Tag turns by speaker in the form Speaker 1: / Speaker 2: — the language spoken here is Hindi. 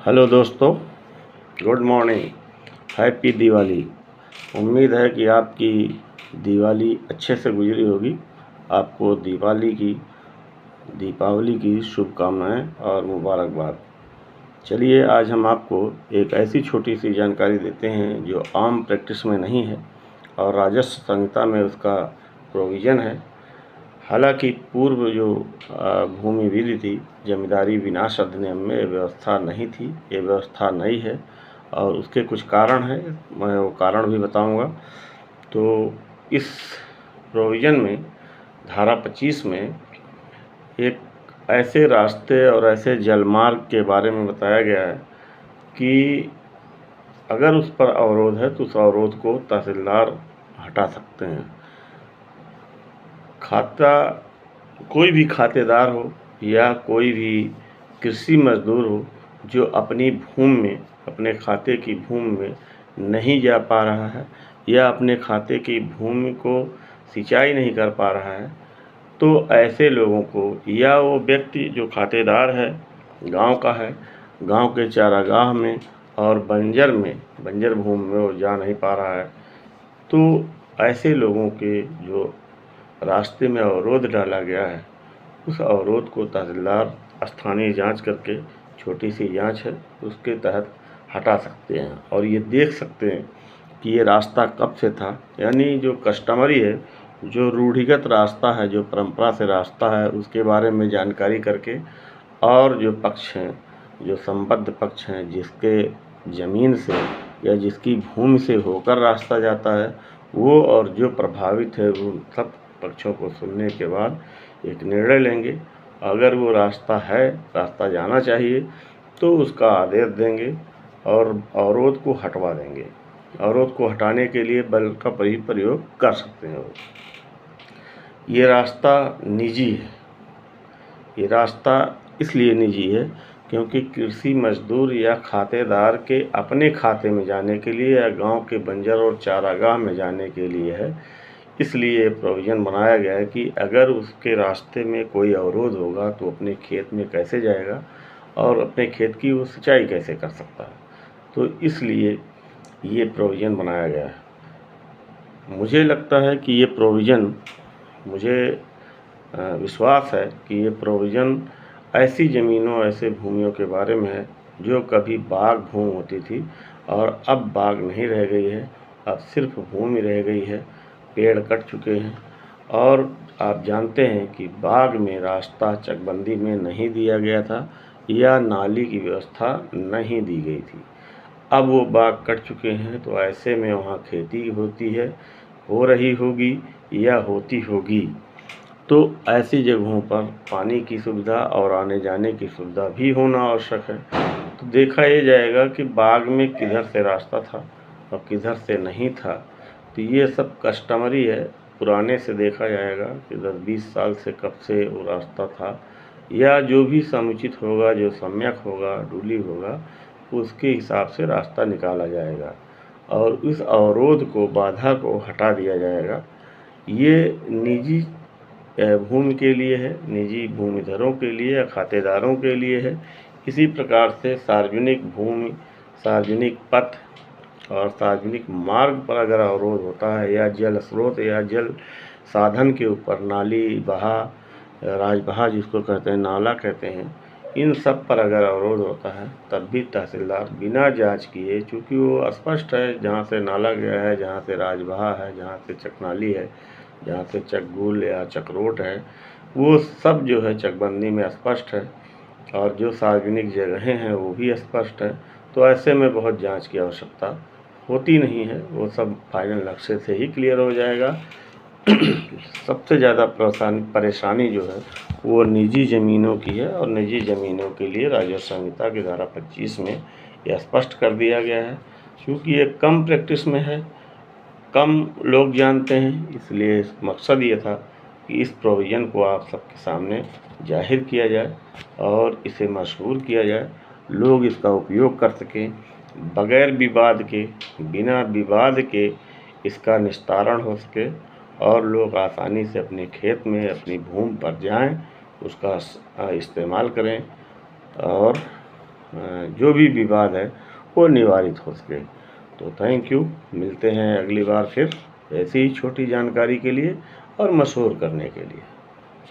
Speaker 1: हेलो दोस्तों, गुड मॉर्निंग, हैप्पी दिवाली। उम्मीद है कि आपकी दिवाली अच्छे से गुजरी होगी। आपको दीपावली की शुभकामनाएं और मुबारकबाद। चलिए आज हम आपको एक ऐसी छोटी सी जानकारी देते हैं जो आम प्रैक्टिस में नहीं है और राजस्व संहिता में उसका प्रोविज़न है। हालांकि पूर्व जो भूमि विधि थी, जमींदारी विनाश अधिनियम में ये व्यवस्था नहीं थी, ये व्यवस्था नई है और उसके कुछ कारण हैं, मैं वो कारण भी बताऊंगा। तो इस प्रोविज़न में धारा 25 में एक ऐसे रास्ते और ऐसे जलमार्ग के बारे में बताया गया है कि अगर उस पर अवरोध है तो उस अवरोध को तहसीलदार हटा सकते हैं। कोई भी खातेदार हो या कोई भी कृषि मजदूर हो जो अपनी भूमि में, अपने खाते की भूमि में नहीं जा पा रहा है या अपने खाते की भूमि को सिंचाई नहीं कर पा रहा है, तो ऐसे लोगों को या वो व्यक्ति जो खातेदार है, गांव का है, गांव के चारागाह में और बंजर भूमि में वो जा नहीं पा रहा है, तो ऐसे लोगों के जो रास्ते में अवरोध डाला गया है, उस अवरोध को तहसीलदार स्थानीय जांच करके, छोटी सी जांच है उसके तहत हटा सकते हैं और ये देख सकते हैं कि ये रास्ता कब से था। यानी जो कस्टमरी है, जो रूढ़िगत रास्ता है, जो परंपरा से रास्ता है, उसके बारे में जानकारी करके, और जो पक्ष हैं, जो संबद्ध पक्ष हैं, जिसके ज़मीन से या जिसकी भूमि से होकर रास्ता जाता है, वो और जो प्रभावित है, वो सब पक्षों को सुनने के बाद एक निर्णय लेंगे। अगर वो रास्ता जाना चाहिए तो उसका आदेश देंगे और अवरोध को हटवा देंगे। अवरोध को हटाने के लिए बल का प्रयोग कर सकते हैं। ये रास्ता निजी है। ये रास्ता इसलिए निजी है क्योंकि कृषि मजदूर या खातेदार के अपने खाते में जाने के लिए या गांव के बंजर और चारागाह में जाने के लिए है। इसलिए प्रोविज़न बनाया गया है कि अगर उसके रास्ते में कोई अवरोध होगा तो अपने खेत में कैसे जाएगा और अपने खेत की वो सिंचाई कैसे कर सकता है। तो इसलिए ये प्रोविज़न बनाया गया है। मुझे लगता है कि ये प्रोविज़न, मुझे विश्वास है कि ये प्रोविज़न ऐसी ज़मीनों, ऐसे भूमियों के बारे में है जो कभी बाग भूमि होती थी और अब बाग नहीं रह गई है, अब सिर्फ भूमि रह गई है। पेड़ कट चुके हैं और आप जानते हैं कि बाग में रास्ता चकबंदी में नहीं दिया गया था या नाली की व्यवस्था नहीं दी गई थी। अब वो बाग कट चुके हैं तो ऐसे में वहाँ खेती होती है, हो रही होगी या होती होगी। तो ऐसी जगहों पर पानी की सुविधा और आने जाने की सुविधा भी होना आवश्यक है। तो देखा ये जाएगा कि बाग में किधर से रास्ता था और किधर से नहीं था। तो ये सब कस्टमरी है, पुराने से देखा जाएगा कि 10-20 साल से कब से वो रास्ता था, या जो भी समुचित होगा, जो सम्यक होगा, डूली होगा, उसके हिसाब से रास्ता निकाला जाएगा और उस अवरोध को, बाधा को हटा दिया जाएगा। ये निजी भूमि के लिए है, निजी भूमिधरों के लिए या खातेदारों के लिए है। इसी प्रकार से सार्वजनिक भूमि, सार्वजनिक पथ और सार्वजनिक मार्ग पर अगर अवरोध होता है या जल स्रोत या जल साधन के ऊपर, नाली बहा, राजबहा जिसको कहते हैं, नाला कहते हैं, इन सब पर अगर अवरोध होता है तब भी तहसीलदार बिना जांच किए, चूँकि वो स्पष्ट है जहाँ से नाला गया है, जहाँ से राजबहा है, जहाँ से चकनाली है, जहाँ से चकगुल या चकरोट है, वो सब जो है चकबंदी में स्पष्ट है और जो सार्वजनिक जगहें हैं वो भी स्पष्ट है। तो ऐसे में बहुत जांच की आवश्यकता होती नहीं है, वो सब फाइनल नक्शे से ही क्लियर हो जाएगा। सबसे ज़्यादा परेशानी जो है वो निजी ज़मीनों की है और निजी ज़मीनों के लिए राजस्व संहिता की धारा 25 में यह स्पष्ट कर दिया गया है। क्योंकि ये कम प्रैक्टिस में है, कम लोग जानते हैं, इसलिए मकसद ये था कि इस प्रोविज़न को आप सबके सामने जाहिर किया जाए और इसे मशहूर किया जाए, लोग इसका उपयोग कर सकें, बगैर विवाद के, बिना विवाद के इसका निस्तारण हो सके और लोग आसानी से अपने खेत में, अपनी भूमि पर जाएं, उसका इस्तेमाल करें और जो भी विवाद है वो निवारित हो सके। तो थैंक यू, मिलते हैं अगली बार फिर ऐसी ही छोटी जानकारी के लिए और मशहूर करने के लिए।